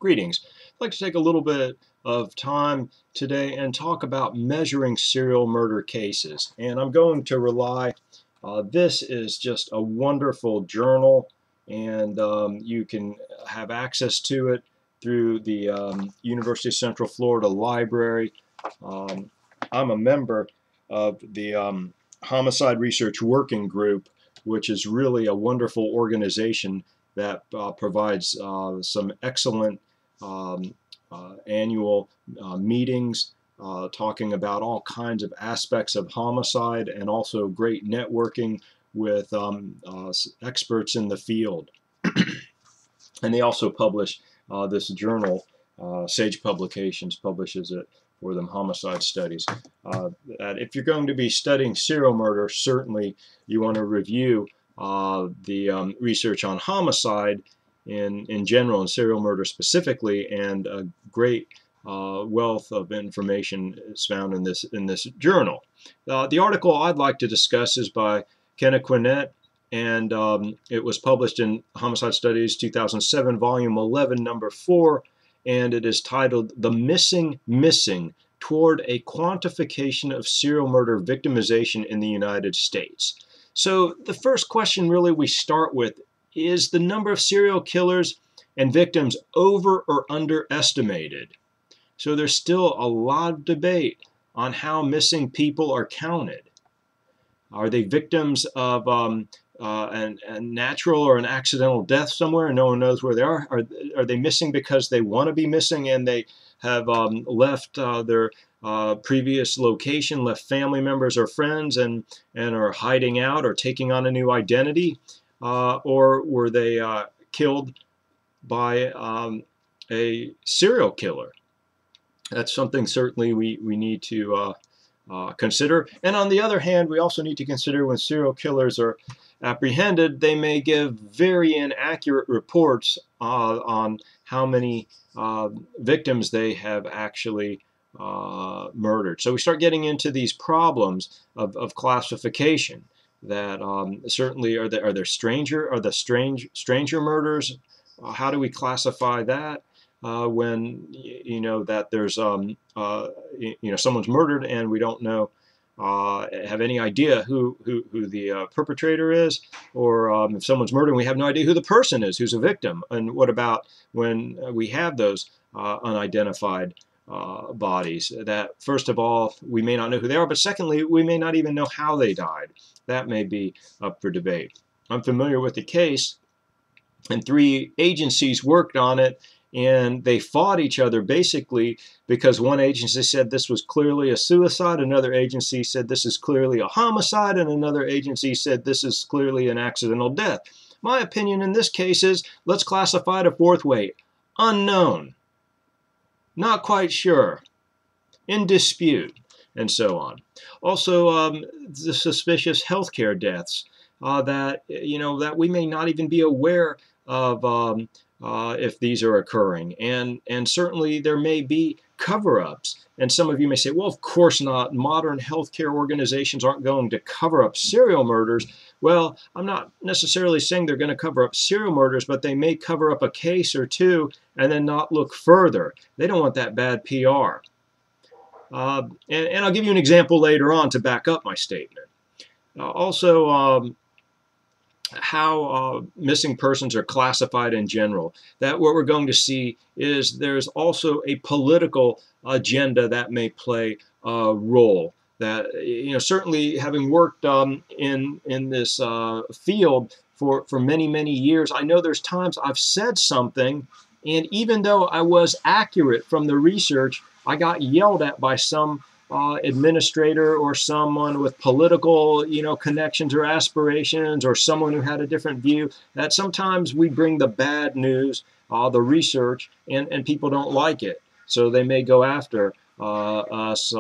Greetings. I'd like to take a little bit of time today and talk about measuring serial murder cases. And I'm going to rely, this is just a wonderful journal, and you can have access to it through the University of Central Florida Library. Um, I'm a member of the Homicide Research Working Group, which is really a wonderful organization that provides some excellent um, annual meetings talking about all kinds of aspects of homicide, and also great networking with experts in the field. And they also publish this journal. Sage Publications publishes it for them, Homicide Studies. That if you're going to be studying serial murder, certainly you want to review the research on homicide in general and serial murder specifically, and a great wealth of information is found in this journal. The article I'd like to discuss is by Kenna Quinnett, and it was published in Homicide Studies 2007, volume 11, number 4, and it is titled "The Missing Toward a Quantification of Serial Murder Victimization in the United States." So the first question really we start with is the number of serial killers and victims over or underestimated? So there's still a lot of debate on how missing people are counted. Are they victims of a natural or an accidental death somewhere and no one knows where they are? Are they missing because they want to be missing and they have left their previous location, left family members or friends, and are hiding out or taking on a new identity? Or were they killed by a serial killer? That's something certainly we need to consider. And on the other hand, we also need to consider when serial killers are apprehended, they may give very inaccurate reports on how many victims they have actually murdered. So we start getting into these problems of classification. That certainly are there stranger murders? How do we classify that? When that there's someone's murdered and we don't know have any idea who the perpetrator is, or if someone's murdered and we have no idea who the person is who's a victim. And what about when we have those unidentified bodies? That first of all, we may not know who they are, but secondly, we may not even know how they died. That may be up for debate. I'm familiar with the case, and 3 agencies worked on it, and they fought each other basically because one agency said this was clearly a suicide, another agency said this is clearly a homicide, and another agency said this is clearly an accidental death. My opinion in this case is let's classify it a 4th way: unknown, not quite sure, in dispute, and so on. Also, the suspicious healthcare deaths that we may not even be aware of if these are occurring, and certainly there may be cover-ups. And some of you may say, well, of course not. Modern healthcare organizations aren't going to cover up serial murders. Well, I'm not necessarily saying they're going to cover up serial murders, but they may cover up a case or two and then not look further. They don't want that bad PR. And I'll give you an example later on to back up my statement. Also, how missing persons are classified in general. That what we're going to see is there's also a political agenda that may play a role. That certainly having worked in this field for many years, I know there's times I've said something, and even though I was accurate from the research, I got yelled at by some administrator or someone with political connections or aspirations, or someone who had a different view. That sometimes we bring the bad news, the research, and people don't like it, so they may go after us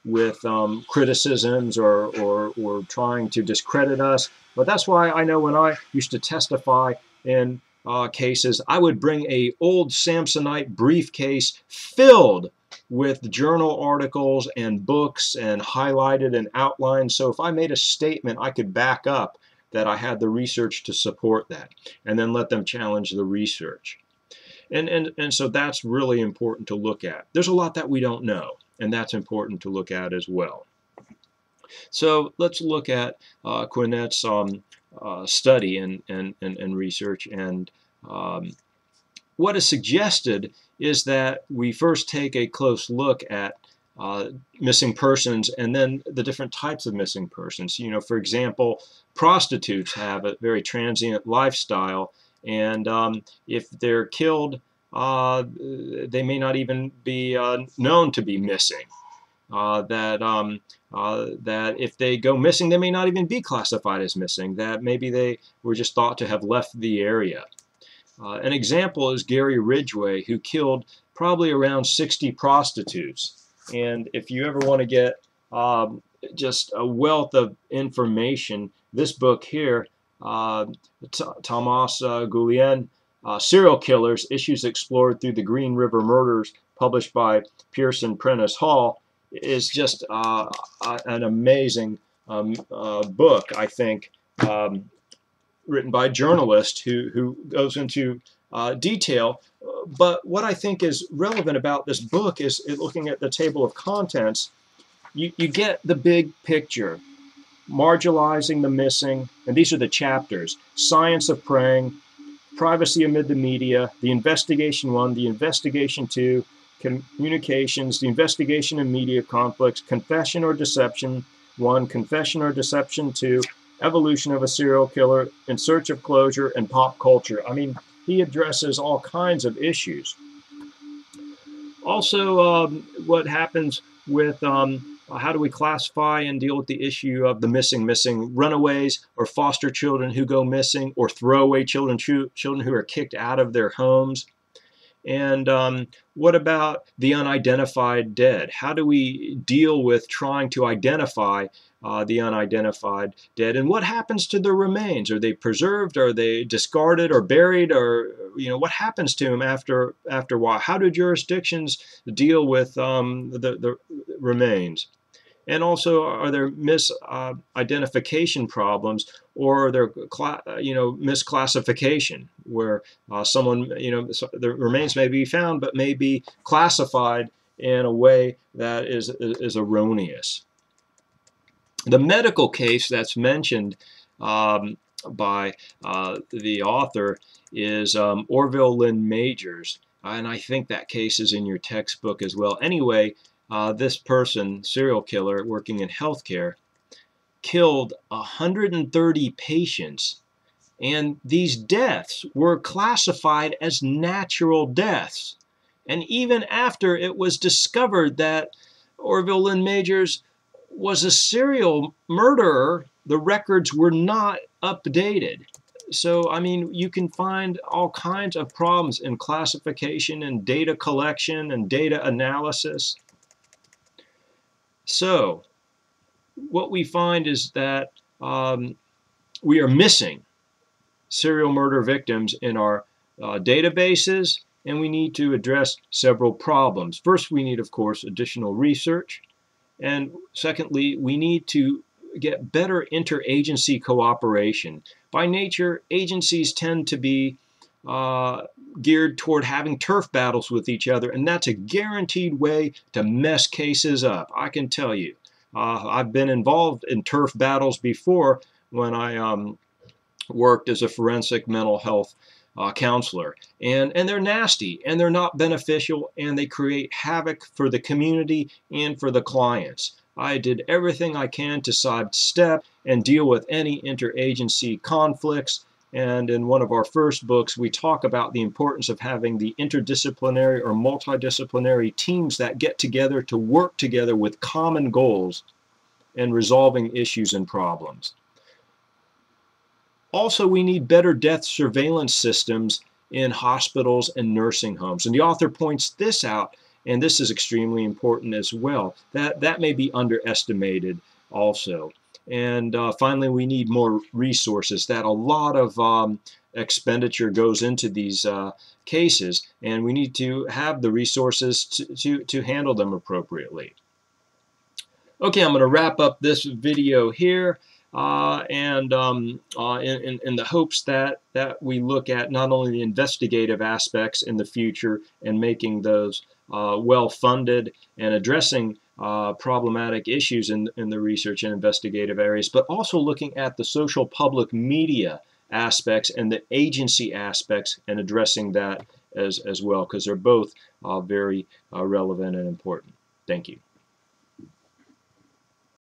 with criticisms or trying to discredit us. But that's why I know when I used to testify in cases, I would bring a old Samsonite briefcase filled with journal articles and books, and highlighted and outlined. So if I made a statement, I could back up that I had the research to support that, and then let them challenge the research. And so that's really important to look at. There's a lot that we don't know, and that's important to look at as well. So let's look at Quinet's study and research. And what is suggested is that we first take a close look at missing persons and then the different types of missing persons. You know, for example, prostitutes have a very transient lifestyle, and if they're killed, they may not even be known to be missing. That if they go missing, they may not even be classified as missing, that maybe they were just thought to have left the area. An example is Gary Ridgway, who killed probably around 60 prostitutes. And if you ever want to get just a wealth of information, this book here, Thomas Guillen, Serial Killers, Issues Explored Through the Green River Murders, published by Pearson Prentice Hall, is just an amazing book, I think, written by a journalist who goes into detail. But what I think is relevant about this book is looking at the table of contents. You get the big picture, marginalizing the missing, and these are the chapters: Science of Preying, Privacy Amid the Media, the Investigation 1, the Investigation 2, Communications, the Investigation of Media Conflicts, Confession or Deception 1, Confession or Deception 2, Evolution of a Serial Killer, In Search of Closure, and Pop Culture. I mean, he addresses all kinds of issues. Also, what happens with how do we classify and deal with the issue of the missing runaways or foster children who go missing, or throwaway children who are kicked out of their homes. And what about the unidentified dead? How do we deal with trying to identify the unidentified dead? And what happens to their remains? Are they preserved? Are they discarded or buried? Or, you know, what happens to them after a while? How do jurisdictions deal with the remains? And also, are there misidentification problems, or are there misclassification, where someone, the remains may be found but may be classified in a way that is erroneous. The medical case that's mentioned by the author is Orville Lynn Majors, and I think that case is in your textbook as well. Anyway, this person, serial killer working in healthcare, killed 130 patients, and these deaths were classified as natural deaths. And even after it was discovered that Orville Lynn Majors was a serial murderer, the records were not updated. So, I mean, you can find all kinds of problems in classification and data collection and data analysis. So, what we find is that we are missing serial murder victims in our databases, and we need to address several problems. First, we need, of course, additional research. And secondly, we need to get better interagency cooperation. By nature, agencies tend to be geared toward having turf battles with each other, and that's a guaranteed way to mess cases up. I can tell you. I've been involved in turf battles before when I worked as a forensic mental health counselor, and they're nasty, and they're not beneficial, and they create havoc for the community and for the clients. I did everything I can to sidestep and deal with any interagency conflicts. And in one of our first books, we talk about the importance of having the interdisciplinary or multidisciplinary teams that get together to work together with common goals and resolving issues and problems. Also, we need better death surveillance systems in hospitals and nursing homes. And the author points this out, and this is extremely important as well. That may be underestimated also. And finally, we need more resources. That a lot of expenditure goes into these cases, and we need to have the resources to handle them appropriately. Okay, I'm going to wrap up this video here. and in the hopes that we look at not only the investigative aspects in the future and making those well funded and addressing problematic issues in the research and investigative areas, but also looking at the social public media aspects and the agency aspects and addressing that as well, because they're both very relevant and important. Thank you.